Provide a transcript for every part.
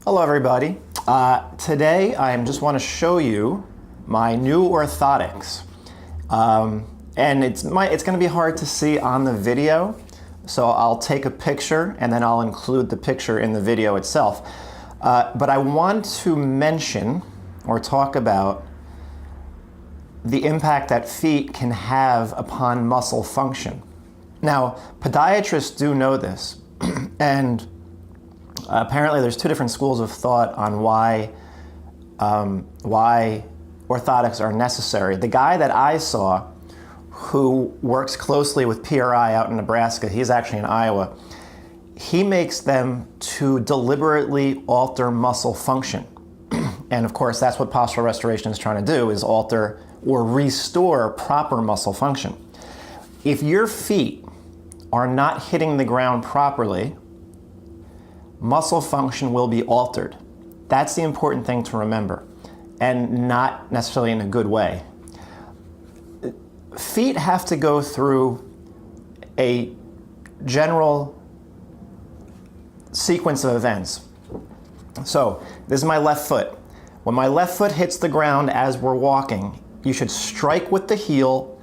Hello everybody. Today I just want to show you my new orthotics. And it's going to be hard to see on the video, so I'll take a picture and then I'll include the picture in the video itself. But I want to mention or talk about the impact that feet can have upon muscle function. Now, podiatrists do know this, and apparently there's two different schools of thought on why orthotics are necessary. The guy that I saw who works closely with PRI out in Nebraska, he's actually in Iowa, he makes them to deliberately alter muscle function. And of course, that's what postural restoration is trying to do, is alter or restore proper muscle function. If your feet are not hitting the ground properly, muscle function will be altered. That's the important thing to remember, and not necessarily in a good way. Feet have to go through a general sequence of events. So this is my left foot. When my left foot hits the ground as we're walking, you should strike with the heel.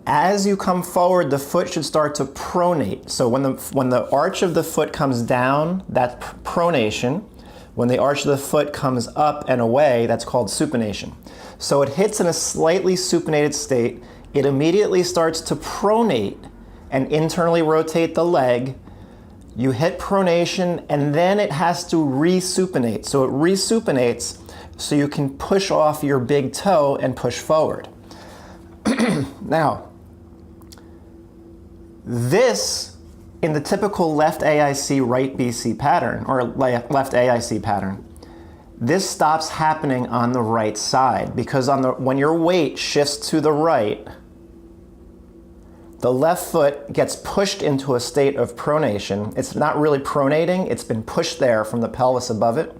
As you come forward, the foot should start to pronate. So when the arch of the foot comes down, that's pronation. When the arch of the foot comes up and away, that's called supination. So it hits in a slightly supinated state. It immediately starts to pronate and internally rotate the leg. You hit pronation, and then it has to resupinate. So it resupinates so you can push off your big toe and push forward. Now, this, in the typical left AIC, right BC pattern, or left AIC pattern, this stops happening on the right side, because when your weight shifts to the right, the left foot gets pushed into a state of pronation. It's not really pronating, it's been pushed there from the pelvis above it.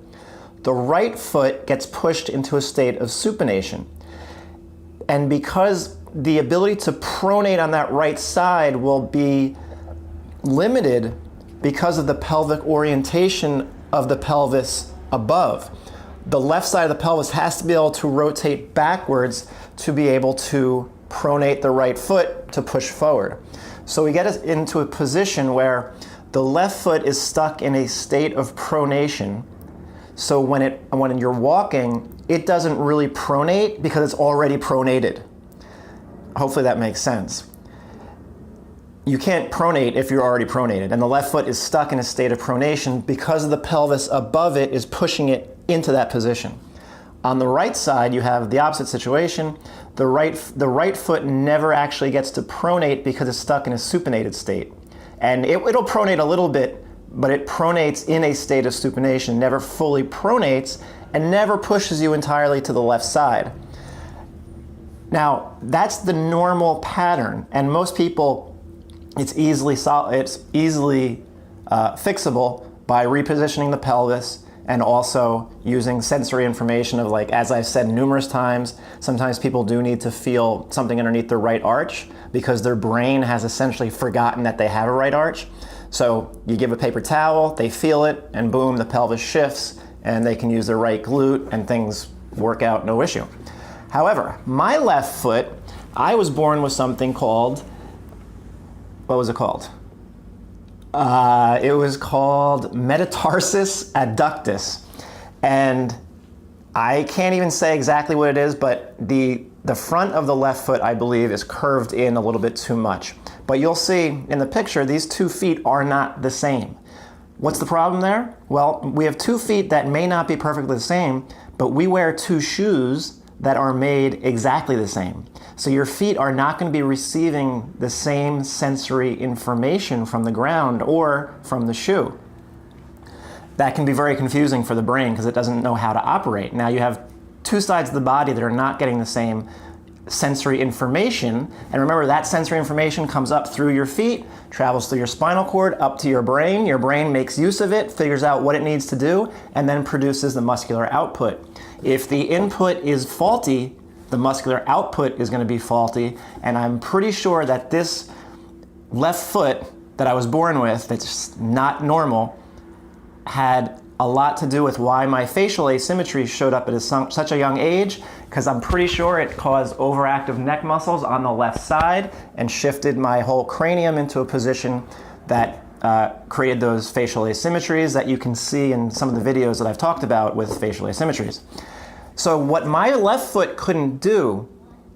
The right foot gets pushed into a state of supination. And because the ability to pronate on that right side will be limited because of the pelvic orientation of the pelvis above, the left side of the pelvis has to be able to rotate backwards to be able to pronate the right foot to push forward. So we get into a position where the left foot is stuck in a state of pronation. So when you're walking, it doesn't really pronate because it's already pronated. Hopefully that makes sense. You can't pronate if you're already pronated, and the left foot is stuck in a state of pronation because the pelvis above it is pushing it into that position. On the right side, you have the opposite situation. The right foot never actually gets to pronate because it's stuck in a supinated state. And it'll pronate a little bit, but it pronates in a state of supination, never fully pronates, and never pushes you entirely to the left side. Now, that's the normal pattern, and most people, it's easily fixable by repositioning the pelvis and also using sensory information of, like, as I've said numerous times, sometimes people do need to feel something underneath their right arch because their brain has essentially forgotten that they have a right arch. So you give a paper towel, they feel it, and boom, the pelvis shifts, and they can use their right glute, and things work out, no issue. However, my left foot, I was born with something called, what was it called? It was called metatarsus adductus. And I can't even say exactly what it is, but the front of the left foot, I believe, is curved in a little bit too much. But you'll see in the picture, these 2 feet are not the same. What's the problem there? Well, we have 2 feet that may not be perfectly the same, but we wear 2 shoes that are made exactly the same. So your feet are not going to be receiving the same sensory information from the ground or from the shoe. That can be very confusing for the brain because it doesn't know how to operate. Now you have 2 sides of the body that are not getting the same sensory information, and remember that sensory information comes up through your feet, travels through your spinal cord, up to your brain makes use of it, figures out what it needs to do, and then produces the muscular output. If the input is faulty, the muscular output is going to be faulty, and I'm pretty sure that this left foot that I was born with, that's not normal, had a lot to do with why my facial asymmetry showed up at such a young age, because I'm pretty sure it caused overactive neck muscles on the left side and shifted my whole cranium into a position that created those facial asymmetries that you can see in some of the videos that I've talked about with facial asymmetries. So what my left foot couldn't do,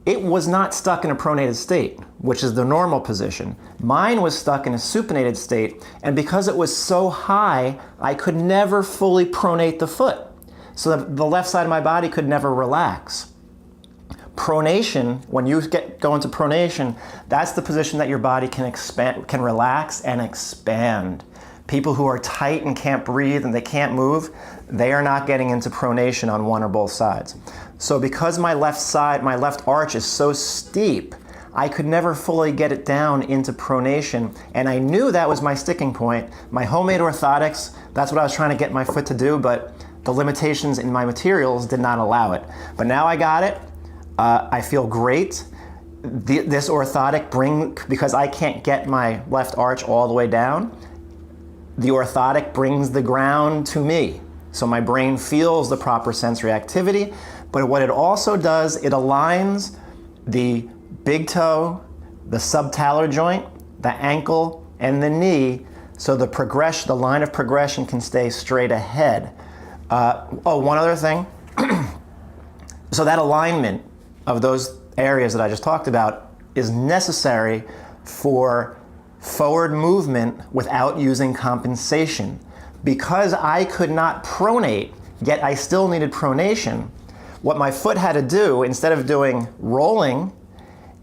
it was not stuck in a pronated state, which is the normal position. Mine was stuck in a supinated state, and because it was so high, I could never fully pronate the foot. So the left side of my body could never relax. Pronation, when you go into pronation, that's the position that your body can expand, can relax and expand. People who are tight and can't breathe and they can't move, they are not getting into pronation on one or both sides. So because my left side, my left arch is so steep, I could never fully get it down into pronation, and I knew that was my sticking point. My homemade orthotics, that's what I was trying to get my foot to do, but the limitations in my materials did not allow it. But now I got it. I feel great. This orthotic because I can't get my left arch all the way down, the orthotic brings the ground to me. So my brain feels the proper sensory activity, but what it also does, it aligns the big toe, the subtalar joint, the ankle, and the knee, so the line of progression can stay straight ahead. One other thing. So that alignment of those areas that I just talked about is necessary for forward movement without using compensation. Because I could not pronate, yet I still needed pronation, what my foot had to do, instead of doing rolling,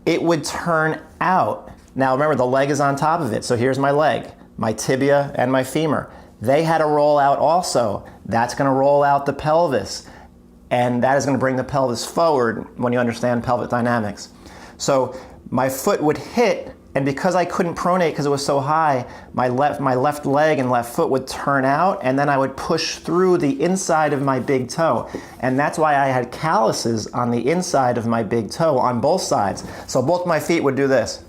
it would turn out. Now remember, the leg is on top of it, so here's my leg, my tibia and my femur. They had to roll out also. That's going to roll out the pelvis, and that is going to bring the pelvis forward when you understand pelvic dynamics. So my foot would hit, and because I couldn't pronate because it was so high, my left leg and left foot would turn out, and then I would push through the inside of my big toe. And that's why I had calluses on the inside of my big toe on both sides. So both my feet would do this.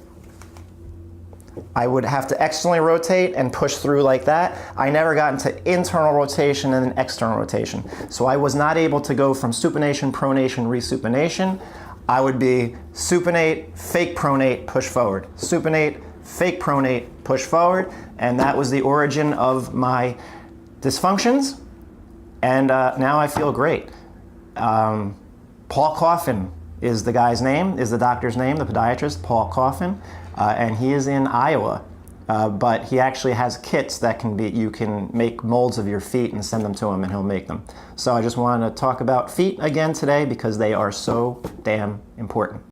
I would have to externally rotate and push through like that. I never got into internal rotation and then external rotation. So I was not able to go from supination, pronation, resupination. I would be supinate, fake pronate, push forward. Supinate, fake pronate, push forward. And that was the origin of my dysfunctions. And now I feel great. Paul Coffin is the guy's name, is the doctor's name, the podiatrist, Paul Coffin. And he is in Iowa. But he actually has kits that you can make molds of your feet and send them to him and he'll make them. So I just wanted to talk about feet again today because they are so damn important.